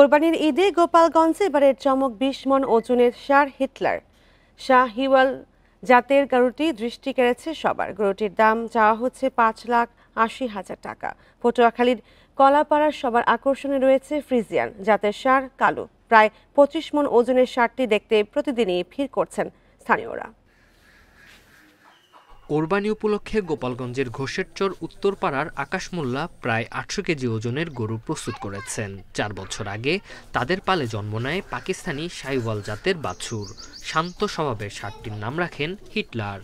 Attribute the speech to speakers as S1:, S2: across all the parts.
S1: কোরবানির ঈদে গোপালগঞ্জে এবারের চমক ২০ মণ ওজনের ষাঁড় হিটলার শাহিওয়াল জাতের গরুটি দৃষ্টি কেড়েছে সবার। গরুটির দাম চাওয়া হচ্ছে ৫,৮০,০০০ টাকা। পটুয়াখালীর কলাপাড়ার সবার আকর্ষণে রয়েছে ফ্রিজিয়ান জাতের ষাঁড় কালু। প্রায় ২৫ মণ ওজনের ষাঁড়টি দেখতে প্রতিদিনই ভিড় করছেন স্থানীয়রা।
S2: কোরবানি উপলক্ষে গোপালগঞ্জের ঘোষেরচর উত্তরপাড়ার আকাশ মোল্লা প্রায় ৮০০ কেজি ওজনের গরু প্রস্তুত করেছেন। ৪ বছর আগে তাদের পালে জন্ম নেয় পাকিস্তানি শাহিওয়াল জাতের বাছুর। শান্ত স্বভাবের ষাঁড়টির নাম রাখেন হিটলার।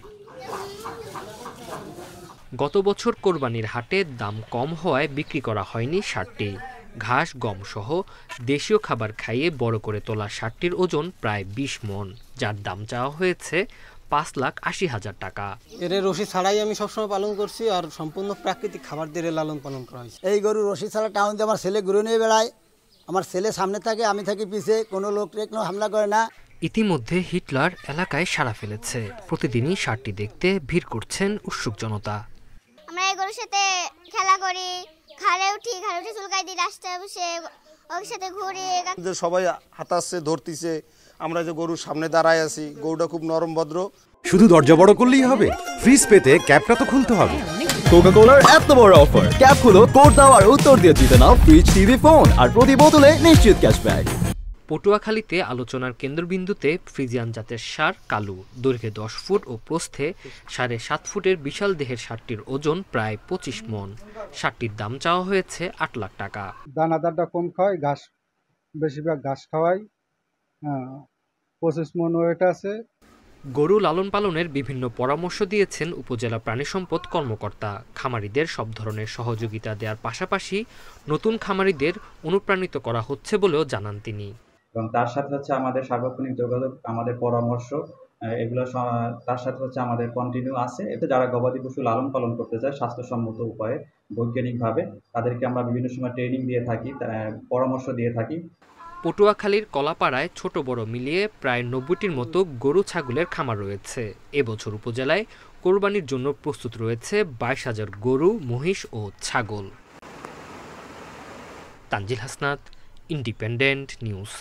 S2: গত বছর কোরবানির হাটে দাম কম হওয়ায় বিক্রি করা হয়নি ষাঁড়টি। ঘাস গম সহ দেশীয় খাবার খাইয়ে বড় করে তোলা ষাঁড়টির ওজন প্রায় ২০ মণ, যার দাম চাওয়া হয়েছে ৫,৮০,০০০ টাকা।
S3: এর রশি ছাড়াই আমি সবসময় পালন করছি, আর সম্পূর্ণ প্রাকৃতিক খাবার দিয়ে লালন পালন করা হয়েছে।
S4: এই গরু রশি ছাড়া টাউন দিয়ে আমার ছেলে ঘুরে নিয়ে বেড়ায়। আমার ছেলে সামনে থাকে, আমি থাকি পিছে, কোনো লোক কোনো হামলা করে না।
S2: ইতিমধ্যে হিটলার এলাকায় সাড়া ফেলেছে। প্রতিদিনই ষাঁড়টি দেখতে ভিড় করছেন উৎসুক জনতা।
S5: আমরা এই গরুর সাথে খেলা করি, ঘাড়ে উঠি চুলকাই দিই, রাস্তায় বসে ওর সাথে ঘুরি।
S6: সবাই হাতাচ্ছে, ধরতিছে, আমরা যে গরুর সামনে দাঁড়ায় আছি। গরুটা খুব নরম ভদ্র।
S7: শুধু দরজা বড় করলেই হবে? ফ্রিজ পেতে ক্যাপটা তো খুলতে হবে।
S8: কোকা-কোলার এত বড় অফার, ক্যাপ খুলো, কোড দাও আর উত্তর দিয়ে জিতে নাও ফ্রিজ, টিভি, ফোন আর প্রতি বোতলে নিশ্চিত ক্যাশব্যাক।
S2: পটুয়াখালীতে আলোচনার কেন্দ্রবিন্দুতে ফ্রিজিয়ান জাতের ষাঁড় কালু। দৈর্ঘ্যে ১০ ফুট ও প্রস্থে ৭.৫ ফুটের বিশাল দেহের ষাঁড়টির ওজন প্রায় ২৫ মণ। ষাঁড়টির দাম চাওয়া হয়েছে ৮ লাখ টাকা।
S9: দানাদারটা কম খাওয়াই, ঘাস বেশিরভাগ ঘাস খাওয়াই। ২৫ মণ ওয়েট আছে।
S2: গরু লালন পালনের বিভিন্ন পরামর্শ দিয়েছেন উপজেলা প্রাণী সম্পদ কর্মকর্তা। খামারিদের সব ধরনের সহযোগিতা দেওয়ার পাশাপাশি নতুন খামারিদের অনুপ্রাণিত করা হচ্ছে বলেও জানান তিনি।
S10: এবং তার সাথে হচ্ছে আমাদের সার্বক্ষণিক যোগাযোগ, আমাদের পরামর্শ, এগুলো তার সাথে হচ্ছে আমাদের কন্টিনিউ আছে। এতে যারা গবাদি পশু লালন পালন করতে চায় স্বাস্থ্যসম্মত উপায়ে বৈজ্ঞানিকভাবে, তাদেরকে আমরা বিভিন্ন সময় ট্রেনিং দিয়ে থাকি, পরামর্শ দিয়ে থাকি।
S2: পটুয়াখালীর কলাপাড়ায় ছোট বড় মিলিয়ে প্রায় ৯০টির মতো গরু ছাগলের খামার রয়েছে। এবছর উপজেলায় কোরবানির জন্য প্রস্তুত রয়েছে ২২,০০০ গরু, মহিষ ও ছাগল। Tanzil Hasnat, independent news.